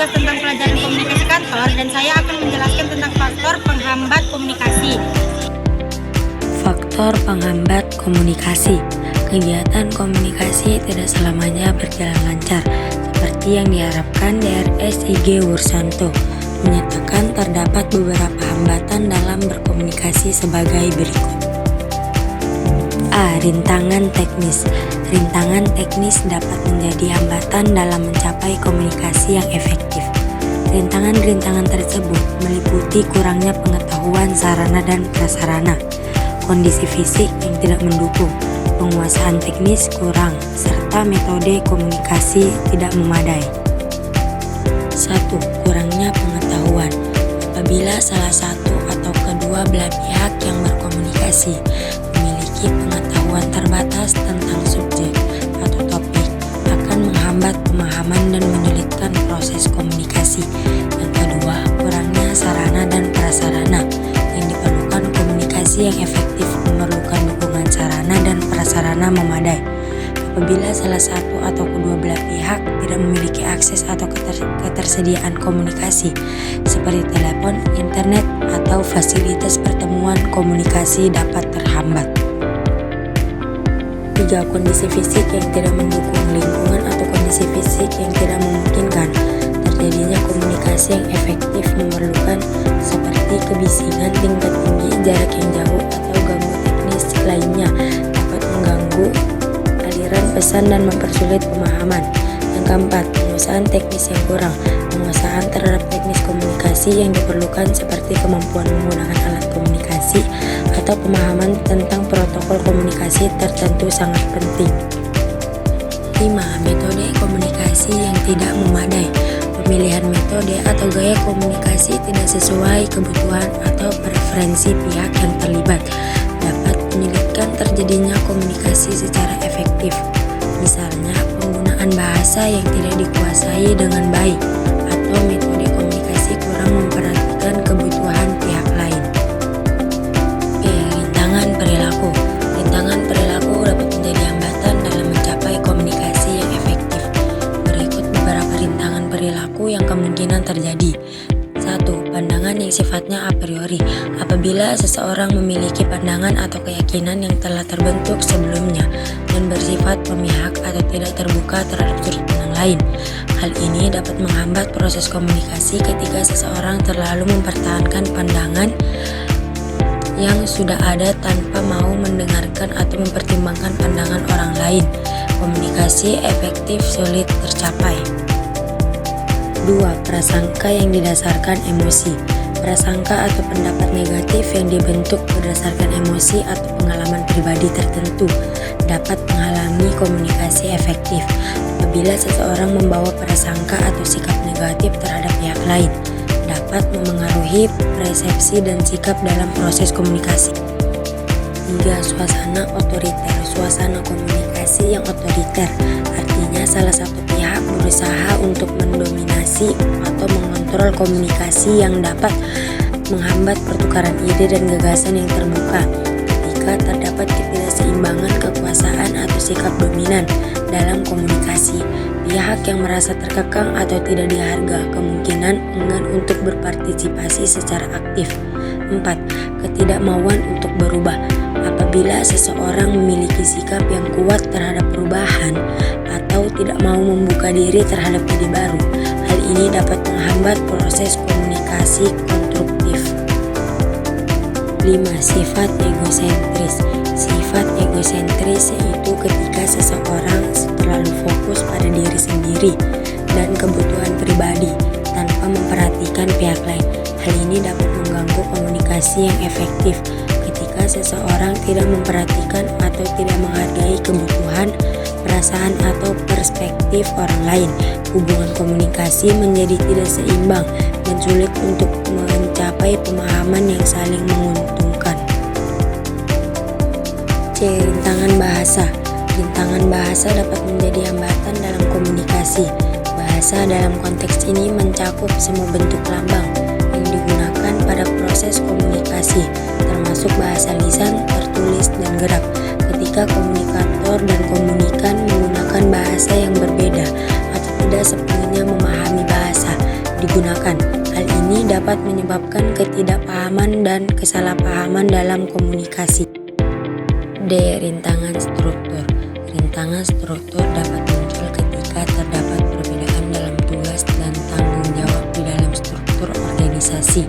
tugas tentang pelajaran komunikasi kantor dan saya akan menjelaskan tentang faktor penghambat komunikasi. Faktor penghambat komunikasi. Kegiatan komunikasi tidak selamanya berjalan lancar, seperti yang diharapkan DRS IG Wursanto menyatakan terdapat beberapa hambatan dalam berkomunikasi sebagai berikut. A. Rintangan teknis. Rintangan teknis dapat menjadi hambatan dalam mencapai komunikasi yang efektif. Rintangan-rintangan tersebut meliputi kurangnya pengetahuan sarana dan prasarana, kondisi fisik yang tidak mendukung, penguasaan teknis kurang, serta metode komunikasi tidak memadai. 1. Kurangnya pengetahuan. Apabila salah satu atau kedua belah pihak yang berkomunikasi memiliki pengetahuan terbatas tentang subjek atau topik, akan menghambat pemahaman dan menyulitkan proses komunikasi. Yang kedua, kurangnya sarana dan prasarana. Yang diperlukan komunikasi yang efektif memerlukan dukungan sarana dan prasarana memadai. Apabila salah satu atau kedua belah pihak tidak memiliki akses atau ketersediaan komunikasi seperti telepon, internet, atau fasilitas pertemuan, komunikasi dapat terhambat. 3. Kondisi fisik yang tidak mendukung. Lingkungan atau kondisi fisik yang tidak memungkinkan terjadinya komunikasi yang efektif memerlukan seperti kebisingan tingkat tinggi, jarak yang jauh, atau gangguan teknis lainnya dapat mengganggu aliran pesan dan mempersulit pemahaman. Yang keempat, penguasaan teknis yang kurang. Penguasaan terhadap teknis komunikasi yang diperlukan seperti kemampuan menggunakan alat komunikasi atau pemahaman tentang protokol komunikasi tertentu sangat penting. 5. Metode komunikasi yang tidak memadai. Pemilihan metode atau gaya komunikasi tidak sesuai kebutuhan atau preferensi pihak yang terlibat dapat menyulitkan terjadinya komunikasi secara efektif. Misalnya, penggunaan bahasa yang tidak dikuasai dengan baik atau metode komunikasi kurang memperhatikan kebutuhan pihak lain. B. Rintangan perilaku. Rintangan perilaku dapat menjadi hambatan dalam mencapai komunikasi yang efektif. Berikut beberapa rintangan perilaku yang kemungkinan terjadi. 1. Pandangan yang sifatnya a priori. Apabila seseorang memiliki pandangan atau keyakinan yang telah terbentuk sebelumnya dan bersifat memihak atau tidak terbuka terhadap sudut pandang lain, hal ini dapat menghambat proses komunikasi ketika seseorang terlalu mempertahankan pandangan yang sudah ada tanpa mau mendengarkan atau mempertimbangkan pandangan orang lain. Komunikasi efektif sulit tercapai. 2. Prasangka yang didasarkan emosi. Prasangka atau pendapat negatif yang dibentuk berdasarkan emosi atau pengalaman pribadi tertentu dapat menghalangi komunikasi efektif. Apabila seseorang membawa prasangka atau sikap negatif terhadap pihak lain, dapat memengaruhi persepsi dan sikap dalam proses komunikasi. 3. Suasana otoriter. Suasana komunikasi yang otoriter artinya salah satu pihak berusaha untuk mendominasi atau mengontrol komunikasi yang dapat menghambat pertukaran ide dan gagasan yang terbuka. Ketika terdapat ketidakseimbangan kekuasaan atau sikap dominan dalam komunikasi, pihak yang merasa terkekang atau tidak diharga kemungkinan enggan untuk berpartisipasi secara aktif. 4. Ketidakmauan untuk berubah. Apabila seseorang memiliki sikap yang kuat terhadap perubahan atau tidak mau membuka diri terhadap ide baru, hal ini dapat menghambat proses komunikasi konstruktif. 5. Sifat egosentris. Sifat egosentris yaitu ketika seseorang terlalu fokus pada diri sendiri dan kebutuhan pribadi tanpa memperhatikan pihak lain. Hal ini dapat mengganggu komunikasi yang efektif ketika seseorang tidak memperhatikan atau tidak menghargai kebutuhan, perasaan, atau perspektif orang lain. Hubungan komunikasi menjadi tidak seimbang dan sulit untuk mencapai pemahaman yang saling menguntungkan. C. Rintangan bahasa. Rintangan bahasa dapat menjadi hambatan dalam komunikasi. Bahasa dalam konteks ini mencakup semua bentuk lambang yang digunakan pada proses komunikasi, termasuk bahasa lisan, tertulis, dan gerak. Ketika komunikator dan komunikan menggunakan bahasa yang berbeda atau tidak sepenuhnya memahami bahasa, digunakan. Hal ini dapat menyebabkan ketidakpahaman dan kesalahpahaman dalam komunikasi. D. Rintangan struktur. Rintangan struktur dapat muncul ketika terdapat perbedaan dalam tugas dan tanggung jawab di dalam struktur organisasi.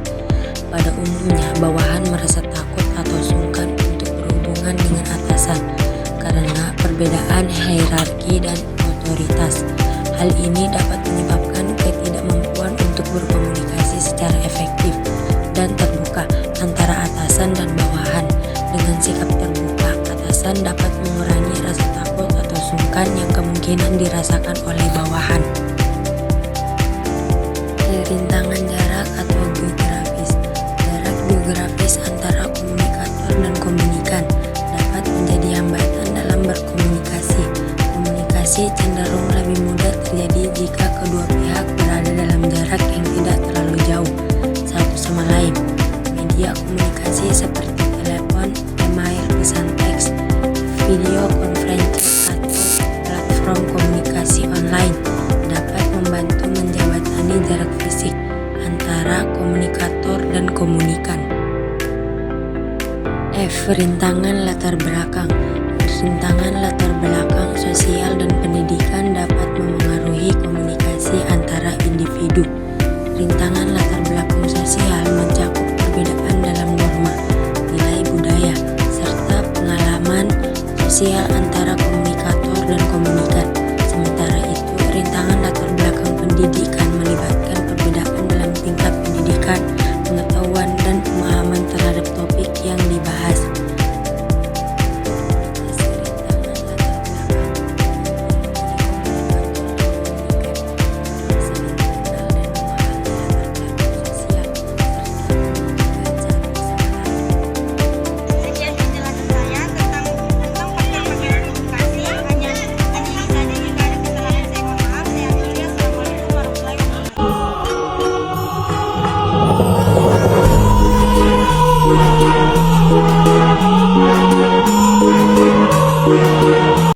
Pada umumnya, bawahan merasa takut atau sungkan untuk berhubungan dengan atasan karena perbedaan hierarki dan otoritas. Hal ini dapat menyebabkan ketidakmampuan untuk berkomunikasi secara efektif dan terbuka antara atasan dan bawahan. Dengan sikap terbuka, atasan dapat mengurangi rasa takut atau sungkan yang kemungkinan dirasakan oleh bawahan. Rintangan jarak atau geografis. Jarak geografis antara komunikator dan komunikan dapat menjadi hambatan dalam berkomunikasi. Komunikasi cenderung lebih mudah terjadi jika kedua pihak berada dalam jarak yang tidak terlalu jauh satu sama lain. Media komunikasi seperti telepon, email, pesan teks, video conference, atau platform komunikasi online dapat membantu menjembatani jarak fisik antara komunikator dan komunikan. F. Rintangan latar belakang. Rintangan latar belakang sosial dan pendidikan dapat memengaruhi komunikasi antar